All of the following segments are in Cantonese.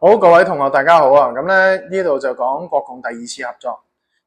好，各位同學大家好啊！咁咧呢度就講國共第二次合作。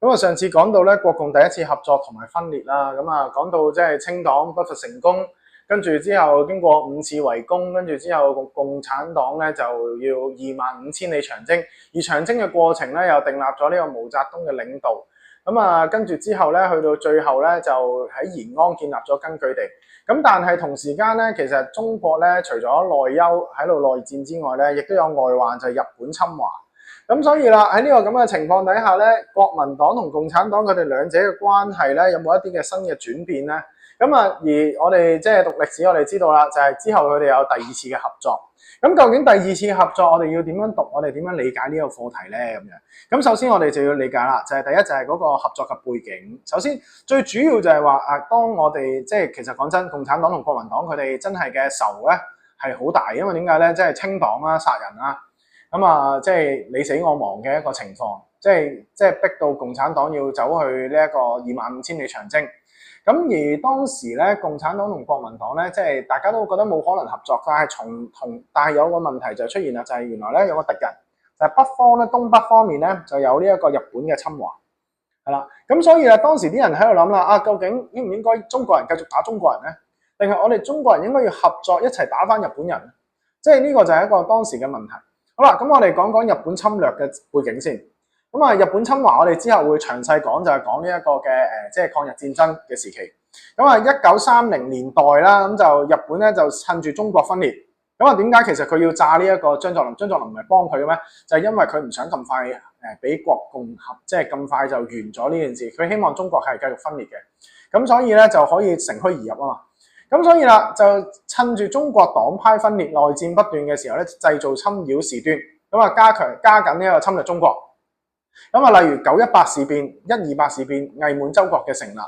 咁啊上次講到咧國共第一次合作同埋分裂啦，咁啊講到即係清黨不復成功，跟住之後經過5次圍攻，跟住之後共產黨咧就要25000里長征，而長征嘅過程咧又訂立咗呢個毛澤東嘅領導。咁啊跟住之後咧去到最後咧就喺延安建立咗根據地。咁但係同時間咧，其實中國咧除咗內憂喺度內戰之外咧，亦都有外患就係日本侵華。咁所以啦，喺呢個咁嘅情況底下咧，國民黨同共產黨佢哋兩者嘅關係咧，有冇一啲嘅新嘅轉變咧？咁啊，而我哋即係讀歷史，我哋知道啦，就係之後佢哋有第二次嘅合作。咁究竟第二次合作我哋要點樣讀？我哋點樣理解呢個課題咧？咁樣咁首先我哋就要理解啦，就係第一就係嗰個合作嘅背景。首先最主要就係話當我哋即係其實講真，共產黨同國民黨佢哋真係嘅仇咧係好大，因為點解咧？即係清黨啦、殺人啦，咁啊即係你死我亡嘅一個情況，即係逼到共產黨要走去呢一個25000里長征。咁而當時咧，共產黨同國民黨咧，即係大家都覺得冇可能合作，但係有個問題就出現啦，就係原來咧有個敵人，就係北方咧，東北方面咧就有呢一個日本嘅侵華，係啦。咁所以啊，當時啲人喺度諗啦，究竟應唔應該中國人繼續打中國人咧，定係我哋中國人應該要合作一齊打返日本人？即係呢個就係一個當時嘅問題。好啦，咁我哋講講日本侵略嘅背景先。咁啊，日本侵華我哋之後會詳細講，就係講呢一個嘅即係抗日戰爭嘅時期。咁啊，1930年代啦，咁就日本咧就趁住中國分裂，咁啊點解其實佢要炸呢一個張作霖？張作霖唔係幫佢嘅咩？就係因為佢唔想咁快俾國共合，即係咁快就完咗呢件事。佢希望中國係繼續分裂嘅，咁所以咧就可以乘虛而入啊嘛。咁所以啦，就趁住中國黨派分裂、內戰不斷嘅時候咧，製造侵擾事端，咁啊加緊呢個侵略中國。咁啊，例如918事變、128事變、偽滿洲國嘅成立。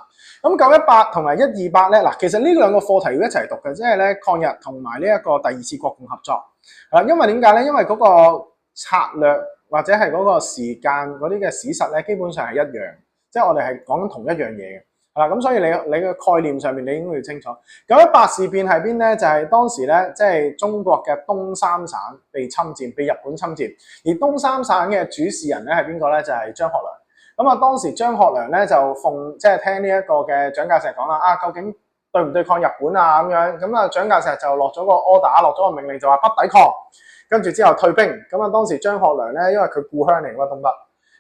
咁918同埋128咧，嗱，其實呢兩個課題要一齊讀嘅，即係咧抗日同埋呢一個第二次國共合作。因為點解咧？因為嗰個策略或者係嗰個時間嗰啲嘅史實咧，基本上係一樣，即係我哋係講緊同一樣嘢嘅。咁所以你嘅概念上面你應該要清楚。918事變係邊咧？就係當時咧，即係中國嘅東三省被侵佔，被日本侵佔，而東三省嘅主事人咧係邊個咧？就係張學良。咁啊，當時張學良咧就即係聽呢一個嘅蔣介石講啦，究竟對唔對抗日本啊咁樣？咁啊，蔣介石就落咗個 order， 落咗個命令，就話不抵抗，跟住之後退兵。咁啊，當時張學良咧，因為佢故鄉嚟㗎東北。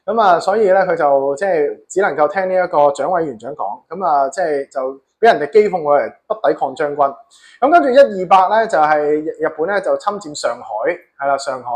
咁啊，所以咧佢就即係只能夠聽呢一個蔣委員長講，咁啊即係就俾人哋譏諷佢係不抵抗將軍。咁跟住128咧就係日本咧就侵佔上海，係啦上海。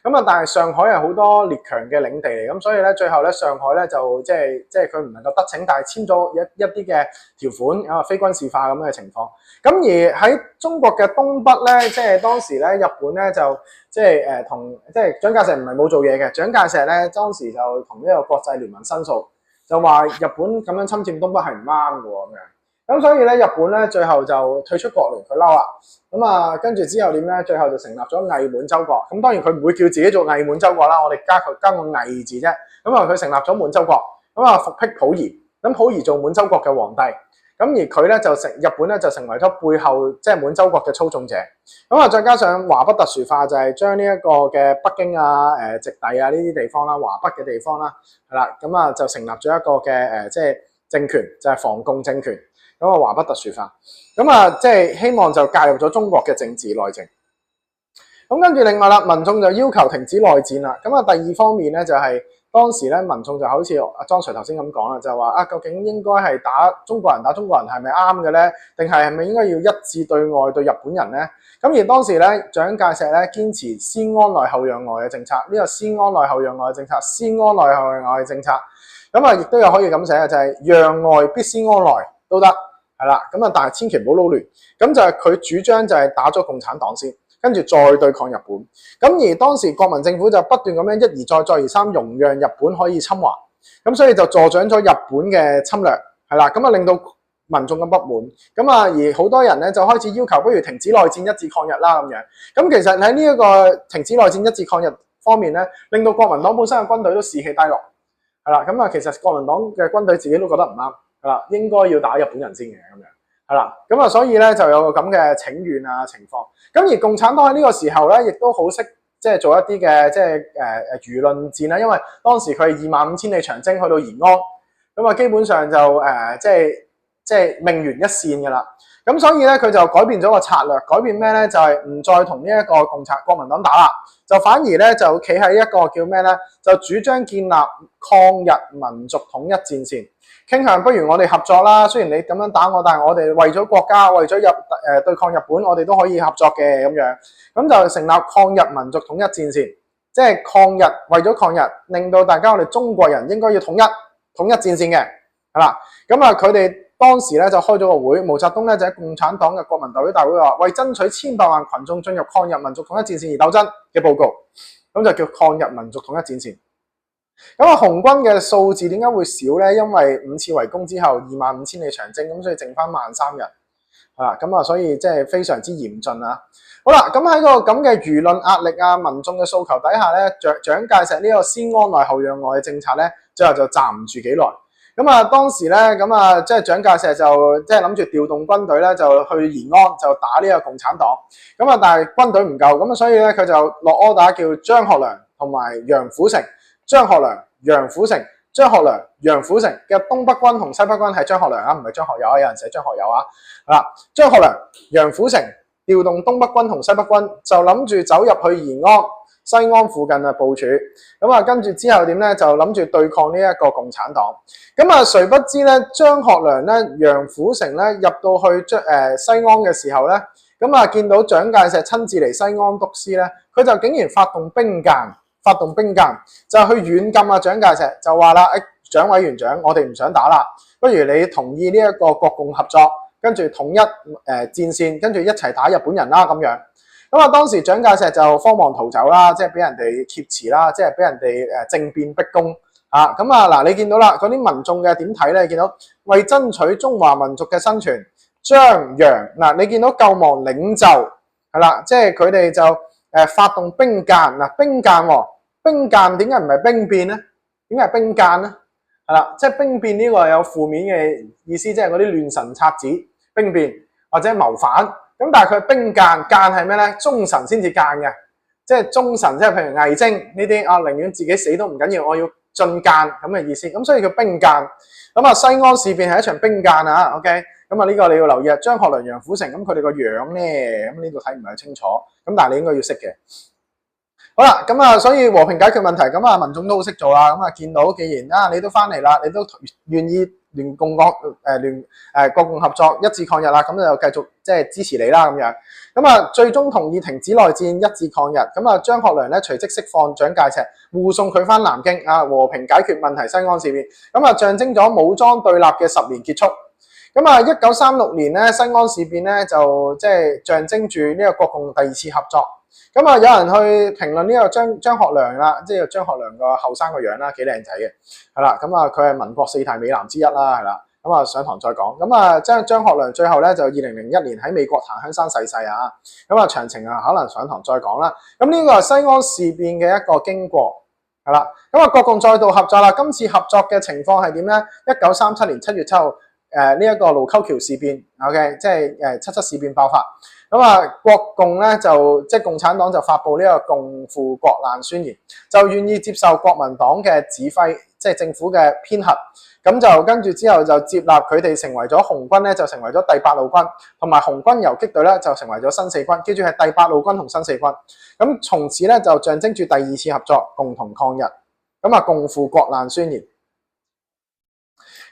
咁啊，但係上海係好多列強嘅領地嚟，咁所以咧最後咧上海咧就即係佢唔能夠得逞，但係簽咗一啲嘅條款，非軍事化咁嘅情況。咁而喺中國嘅東北咧，即係當時咧日本咧就即係同即係蔣介石唔係冇做嘢嘅，蔣介石咧當時就同呢個國際聯盟申訴，就話日本咁樣侵佔東北係唔啱嘅喎咁樣。咁所以咧日本咧最後就退出國聯，佢嬲啦。咁啊跟住之後點咧？最後就成立咗偽滿洲國。咁當然佢唔會叫自己做偽滿洲國啦，我哋加個偽字啫。咁啊佢成立咗滿洲國，咁啊復辟溥儀，咁溥儀做滿洲國嘅皇帝。咁而佢咧就日本咧就成為咗背後即係滿洲國嘅操縱者。咁啊再加上華北特殊化，就係將呢一個嘅北京啊、直隸啊呢啲地方啦、華北嘅地方啦，係啦，咁啊就成立咗一個嘅即係政權，就係防共政權。咁啊華北特殊化，咁啊即係希望就介入咗中國嘅政治內政。咁跟住另外啦，民眾就要求停止內戰啦。咁啊第二方面咧就係當時咧民眾就好似阿莊 Sir 頭先咁講啦，就話究竟應該係打中國人係咪啱嘅咧？定係咪應該要一致對外對日本人咧？咁而當時咧蔣介石咧堅持先安內後讓外嘅政策，呢個先安內後讓外嘅政策，先安內後讓外嘅政策，咁啊亦都有可以咁寫嘅，就係讓外必先安內都得。係啦，咁啊，但係千祈唔好撈亂。咁就係佢主張就係打咗共產黨先，跟住再對抗日本。咁而當時國民政府就不斷咁樣一而再、再而三容讓日本可以侵華，咁所以就助長咗日本嘅侵略，係啦，咁啊令到民眾咁不滿。咁啊而好多人咧就開始要求不如停止內戰一致抗日啦咁樣。咁其實喺呢一個停止內戰一致抗日方面咧，令到國民黨本身嘅軍隊都士氣低落。係啦，咁啊其實國民黨嘅軍隊自己都覺得唔啱。係啦，應該要打日本人先嘅咁樣，係啦，咁啊，所以咧就有個咁嘅請願啊情況。咁而共產黨喺呢個時候咧，亦都好識即係做一啲嘅即係輿論戰啦，因為當時佢係25000里長征去到延安，咁啊基本上就即係命懸一線㗎啦。咁所以咧佢就改變咗個策略，改變咩咧？就係唔再同呢一個國民黨打啦，就反而咧就企喺一個叫咩咧？就主張建立抗日民族統一戰線，傾向不如我哋合作啦。雖然你咁樣打我，但係我哋為咗國家，為咗對抗日本，我哋都可以合作嘅咁樣。咁就成立抗日民族統一戰線，即係抗日，為咗抗日，令到大家我哋中國人應該要統一戰線嘅，係啦。咁啊，佢哋當時咧就開咗個會，毛澤東咧就喺共產黨嘅國民代表大會話，為爭取千百萬群眾進入抗日民族統一戰線而鬥爭嘅報告，咁就叫抗日民族統一戰線。咁啊，紅軍嘅數字點解會少咧？因為5次圍攻之後，25000里長征，咁所以剩翻13000人，係啦。咁啊，所以即係非常之嚴峻啊。好啦，咁喺個咁嘅輿論壓力啊、民眾嘅訴求底下咧，蔣介石呢個先安內後讓外嘅政策咧，最後就站唔住幾耐。咁啊，當時咧，咁啊，即係蔣介石就即係諗住調動軍隊咧，就去延安就打呢個共產黨。咁啊，但係軍隊唔夠，咁啊，所以咧佢就落 order 叫張學良同埋楊虎城。張學良、楊虎城、張學良、楊虎城嘅東北軍同西北軍係張學良啊，唔係張學友啊，有人寫張學友啊。係啦，張學良、楊虎城調動東北軍同西北軍，就諗住走入去延安、西安附近啊部署。咁啊，跟住之後點咧？就諗住對抗呢一個共產黨。咁啊，誰不知咧，張學良咧、楊虎城咧入到去西安嘅時候咧，咁啊見到蔣介石親自嚟西安督師咧，佢就竟然發動兵諫，就去軟禁啊蔣介石，就話啦，蔣委員長，我哋唔想打啦，不如你同意呢一個國共合作，跟住統一戰線，跟住一齊打日本人啦咁樣。咁啊，當時蔣介石就慌忙逃走啦，即係俾人哋挾持啦，即係俾人哋政變逼宮啊。咁啊嗱，你見到啦，嗰啲民眾嘅點睇咧？見到為爭取中華民族嘅生存，張楊嗱，你見到救亡領袖係啦，即係佢哋就發動兵諫嗱，兵諫點解唔係兵變咧？點解係兵諫咧？係啦，即係兵變呢個有負面嘅意思，即係嗰啲亂臣賊子兵變或者謀反。咁但係佢兵諫係咩咧？忠臣先至諫嘅，即係忠臣，即係譬如魏徵呢啲啊，寧願自己死都唔緊要，我要進諫咁嘅意思。咁所以叫兵諫。咁啊，西安事變係一場兵諫啊。OK，咁啊呢個你要留意啊。張學良、楊虎城咁佢哋個樣咧，咁呢度睇唔係好清楚。咁但係你應該要識嘅。好啦，咁啊，所以和平解決問題，咁啊，民眾都好識做啦。咁啊，見到既然啊，你都翻嚟啦，你都願意聯共國共合作一致抗日啦，咁就繼續即係支持你啦咁樣。咁啊，最終同意停止內戰，一致抗日。咁啊，張學良咧隨即釋放蔣介石，護送佢翻南京啊，和平解決問題，西安事變。咁啊，象徵咗武裝對立嘅10年結束。咁啊，1936年咧，西安事變咧就即係象徵住呢個國共第2次合作。咁啊，有人去評論呢個張學良啦，即係張學良個後生個樣啦，幾靚仔嘅，係啦。咁啊，佢係民國4大美男之一啦，係啦。咁啊，上堂再講。咁啊，張學良最後咧就2001年喺美國檀香山逝世啊。咁啊，詳情啊可能上堂再講啦。咁呢個係西安事變嘅一個經過，係啦。咁啊，國共再度合作啦。今次合作嘅情況係點咧？1937年7月7號，呢一個盧溝橋事變 ，OK， 即係7·7事變爆發。咁啊，國共咧就即係共產黨就發布呢個共赴國難宣言，就願意接受國民黨嘅指揮，即係政府嘅編核。咁就跟住之後就接納佢哋成為咗紅軍咧，就成為咗第8路軍，同埋紅軍游擊隊咧就成為咗新四軍。記住係第8路軍同新四軍。咁從此咧就象徵住第2次合作，共同抗日。咁啊，共赴國難宣言。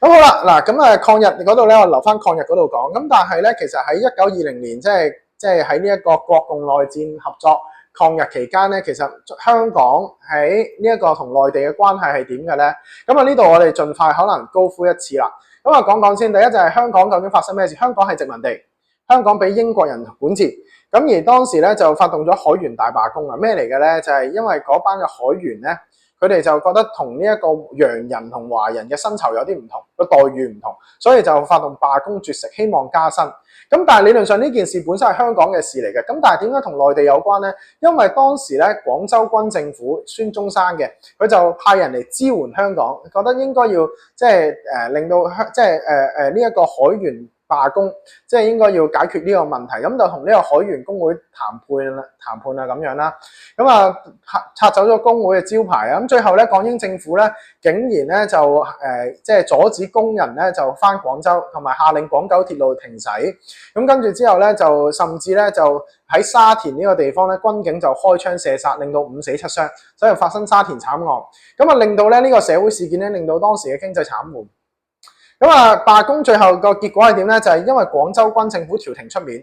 咁好啦，嗱咁啊，抗日嗰度咧，我留翻抗日嗰度講。咁但係咧，其實喺1920年，即係喺呢一個國共內戰合作抗日期間咧，其實香港喺呢一個同內地嘅關係係點嘅咧？咁啊，呢度我哋盡快可能高呼一次啦。咁啊，講講先。第一就係香港究竟發生咩事？香港係殖民地，香港俾英國人管治。咁而當時咧就發動咗海員大罷工啊！咩嚟嘅咧？就係因為嗰班嘅海員咧，佢哋就覺得同呢一個洋人同華人嘅薪酬有啲唔同，個待遇唔同，所以就發動罷工絕食，希望加薪。咁但係理論上呢件事本身係香港嘅事嚟嘅，咁但係點解同內地有關咧？因為當時咧廣州軍政府孫中山嘅，佢就派人嚟支援香港，覺得應該要即係令到即係呢一個海員罷工，即係應該要解決呢個問題，咁就同呢個海員工會談判啊咁樣啦，咁啊拆走咗工會嘅招牌啊，咁最後咧港英政府咧竟然咧就即係阻止工人咧就返廣州，同埋下令廣九鐵路停駛，咁跟住之後咧就甚至咧就喺沙田呢個地方咧軍警就開槍射殺，令到5死7傷，所以發生沙田慘案，咁啊令到咧呢個社會事件咧令到當時嘅經濟慘悶。咁啊，罷工最後個結果係點咧？就係因為廣州軍政府調停出面，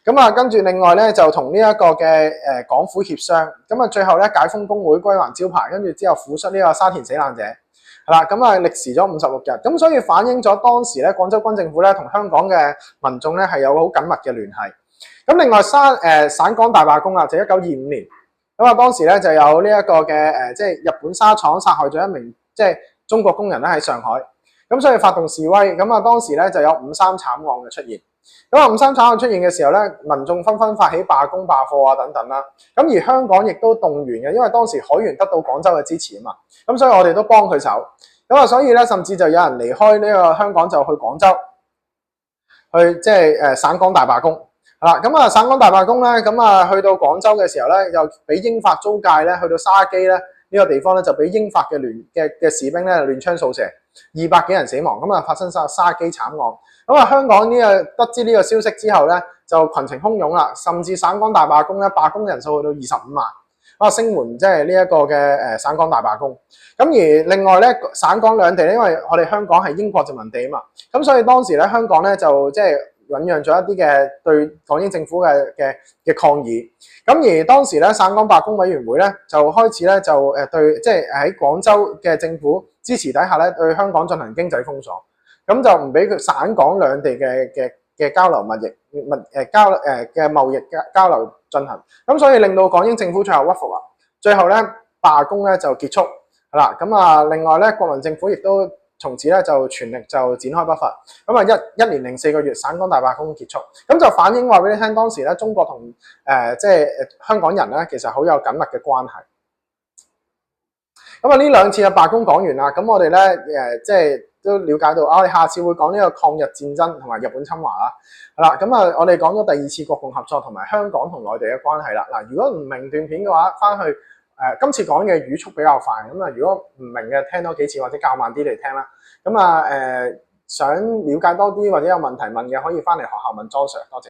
咁啊跟住另外咧就同呢一個嘅港府協商，咁啊最後咧解封工會歸還招牌，跟住之後撫恤呢個沙田死難者，係啦，咁啊歷時咗56日，咁所以反映咗當時咧廣州軍政府咧同香港嘅民眾咧係有好緊密嘅聯繫。咁另外省港大罷工啊，就1925年，咁啊當時咧就有呢一個嘅即係日本紗廠殺害咗一名即係中國工人咧喺上海。咁所以發動示威，咁啊當時咧就有5.3慘案嘅出現。咁啊5.3慘案出現嘅時候咧，民眾紛紛發起罷工罷課啊等等啦。咁而香港亦都動員嘅，因為當時海員得到廣州嘅支持啊嘛。咁所以我哋都幫佢手。咁啊所以咧，甚至就有人離開呢個香港就去廣州，去即係省港大罷工。係啦，咁啊省港大罷工咧，咁啊去到廣州嘅時候咧，又俾英法租界咧，去到沙基咧呢個地方咧，就俾英法嘅士兵咧亂槍掃射。200幾人死亡，咁啊發生沙基慘案。咁啊香港得知呢個消息之後咧，就群情洶湧啦，甚至省港大罷工咧，罷工人數去到25萬，啊聲援即係呢一個嘅省港大罷工。咁而另外咧，省港兩地咧，因為我哋香港係英國殖民地啊嘛，咁所以當時咧香港咧就即係醖釀咗一啲嘅對港英政府嘅抗議。咁而當時咧省港罷工委員會咧就開始咧就對即係喺廣州嘅政府支持底下咧，對香港進行經濟封鎖，咁就唔俾佢省港兩地嘅交流貿易交流進行，咁所以令到港英政府最後屈服啦。最後咧罷工咧就結束，係啦。咁啊，另外咧國民政府亦都從此咧就全力就展開北伐，咁啊一年零4個月省港大罷工結束，咁就反映話俾你聽，當時咧中國同即係香港人咧其實好有緊密嘅關係。咁啊呢2次嘅罷工講完啦，咁我哋咧即係都了解到我哋下次會講呢個抗日戰爭同埋日本侵華啦。係啦，咁啊我哋講咗第2次國共合作同埋香港同內地嘅關係啦。嗱，如果唔明段片嘅話，翻去今次講嘅語速比較快，咁啊如果唔明嘅聽多幾次或者較慢啲嚟聽啦。咁啊想了解多啲或者有問題問嘅，可以翻嚟學校問莊 Sir，多謝。